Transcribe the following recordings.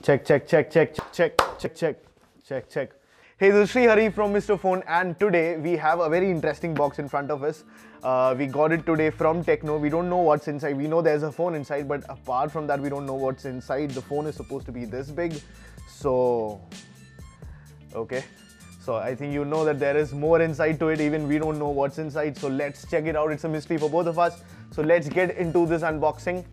Check, check, check, check, check, check, check, check, check. Hey, this is Sreehari from Mr. Phone, and today we have a very interesting box in front of us. We got it today from Tecno. We don't know what's inside. We know there's a phone inside, but apart from that, we don't know what's inside. The phone is supposed to be this big. So, okay. So I think you know that there is more inside to it. Even we don't know what's inside. So let's check it out. It's a mystery for both of us. So let's get into this unboxing.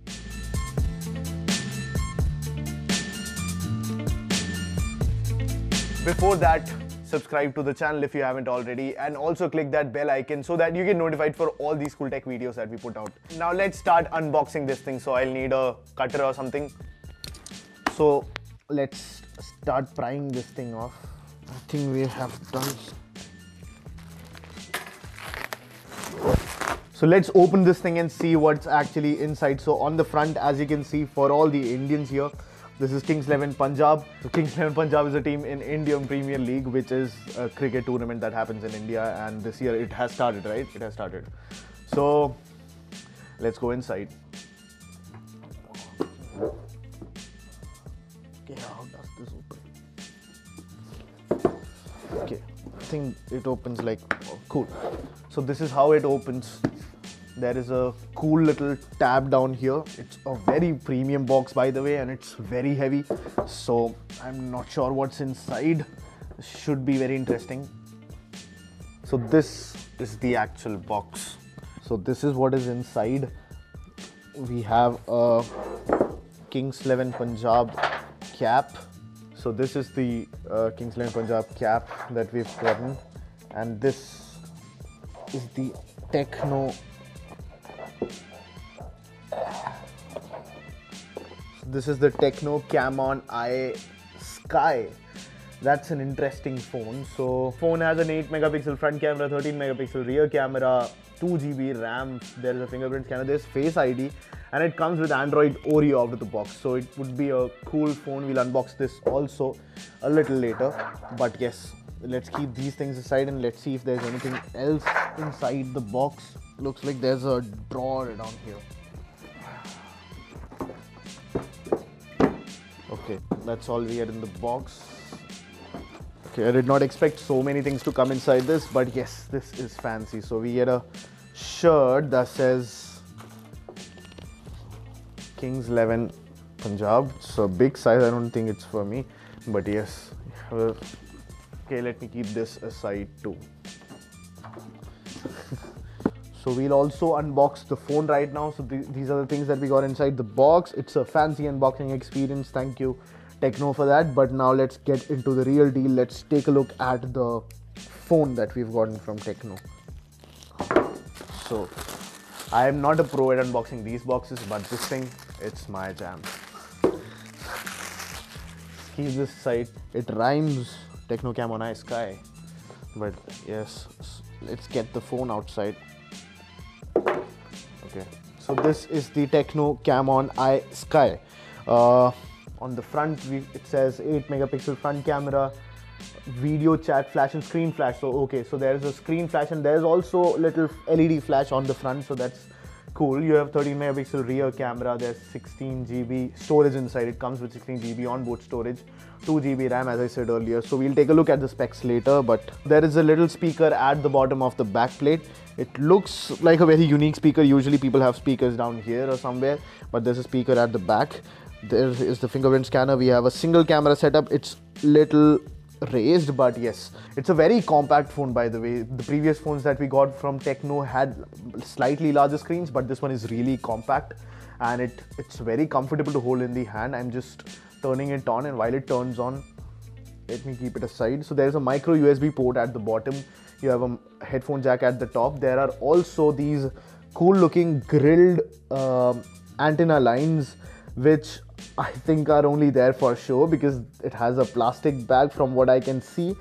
Before that, subscribe to the channel if you haven't already, and also click that bell icon so that you get notified for all these cool tech videos that we put out. Now let's start unboxing this thing. So I'll need a cutter or something. So let's start prying this thing off. I think we have done. So let's open this thing and see what's actually inside. So on the front, as you can see, for all the Indians here, this is KingsXI Punjab. So KingsXI Punjab is a team in Indian Premier League, which is a cricket tournament that happens in India, and this year it has started, right? It has started. So let's go inside. Okay, how does this open? Okay, I think it opens like, oh, cool. So this is how it opens. There is a cool little tab down here. It's a very premium box, by the way, and it's very heavy. So I'm not sure what's inside. Should be very interesting. So this is the actual box. So this is what is inside. We have a KingsXI Punjab cap. So this is the KingsXI Punjab cap that we've gotten, and this is the Tecno. This is the Tecno Camon Sky. That's an interesting phone. So phone has an 8 megapixel front camera, 13 megapixel rear camera, 2 GB RAM. There is a fingerprint scanner. There's Face ID, and it comes with Android Oreo out of the box. So it would be a cool phone. We'll unbox this also a little later. But yes, let's keep these things aside and let's see if there's anything else inside the box. Looks like there's a drawer down here. Okay, that's all we had in the box. Okay, I did not expect so many things to come inside this, but yes, this is fancy. So we get a shirt that says KingsXI Punjab. It's a big size. I don't think it's for me, but yes. Okay, let me keep this aside too. So we'll also unbox the phone right now. So these are the things that we got inside the box. It's a fancy unboxing experience. Thank you, Tecno, for that. But now let's get into the real deal. Let's take a look at the phone that we've gotten from Tecno. So I am not a pro at unboxing these boxes, but this thing, it's my jam. Keep this aside. It rhymes, Tecno Camon Sky. But yes, let's get the phone outside. Okay, so this is the Tecno Camon Sky. On the front, it says 8 megapixel front camera, video chat flash and screen flash. So okay, so there's a screen flash and there's also little LED flash on the front. So that's cool. You have 13 megapixel rear camera. There's 16 GB storage inside. It comes with 16 GB onboard storage, 2 GB RAM, as I said earlier. So we'll take a look at the specs later, but there is a little speaker at the bottom of the back plate. It looks like a very unique speaker. Usually people have speakers down here or somewhere, but there's a speaker at the back. There is the fingerprint scanner. We have a single camera setup. It's little raised, but yes, it's a very compact phone, by the way. The previous phones that we got from Tecno had slightly larger screens, but this one is really compact, and it's very comfortable to hold in the hand. I'm just turning it on, and while it turns on, let me keep it aside. So there's a micro USB port at the bottom. You have a headphone jack at the top. There are also these cool looking grilled antenna lines, which I think are only there for show because it has a plastic bag from what I can see,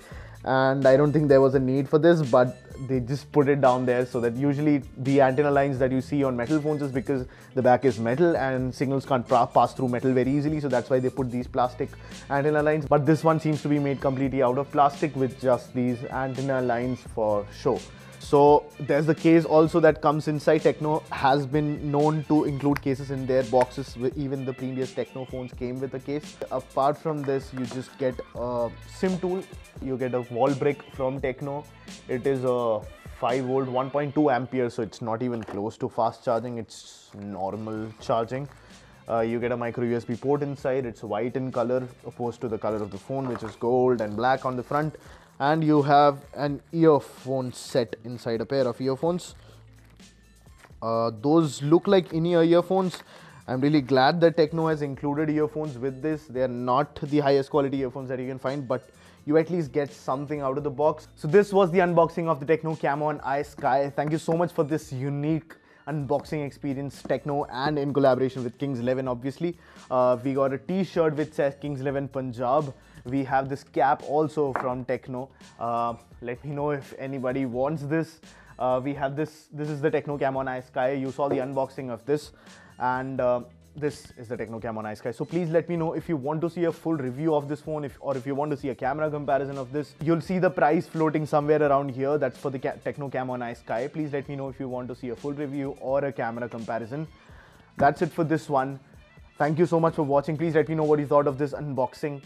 and I don't think there was a need for this, but they just put it down there so that usually the antenna lines that you see on metal phones is because the back is metal and signals can't pass through metal very easily, so that's why they put these plastic antenna lines. But this one seems to be made completely out of plastic with just these antenna lines for show. So there's the case also that comes inside. Tecno has been known to include cases in their boxes. Even the previous Tecno phones came with a case. Apart from this, you just get a SIM tool. You get a wall brick from Tecno. It is a 5 volt 1.2 amperes, so it's not even close to fast charging. It's normal charging. You get a micro USB port inside. It's white in color opposed to the color of the phone, which is gold and black on the front. And you have an earphone set inside, a pair of earphones. Those look like in-ear earphones. I'm really glad that Tecno has included earphones with this. They are not the highest quality earphones that you can find, but you at least get something out of the box. So this was the unboxing of the Tecno Camon iSky. Thank you so much for this unique unboxing experience, Tecno, and in collaboration with KingsXI, obviously. We got a t-shirt which says KingsXI Punjab. We have this cap also from Tecno. Let me know if anybody wants this. We have this is the Tecno Camon iSky. You saw the unboxing of this, and this is the Tecno Camon iSky. So please let me know if you want to see a full review of this phone, or if you want to see a camera comparison of this. You'll see the price floating somewhere around here. That's for the Tecno Camon iSky. Please let me know if you want to see a full review or a camera comparison. That's it for this one. Thank you so much for watching. Please let me know what you thought of this unboxing.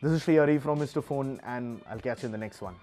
This is Sreehari from Mr. Phone, and I'll catch you in the next one.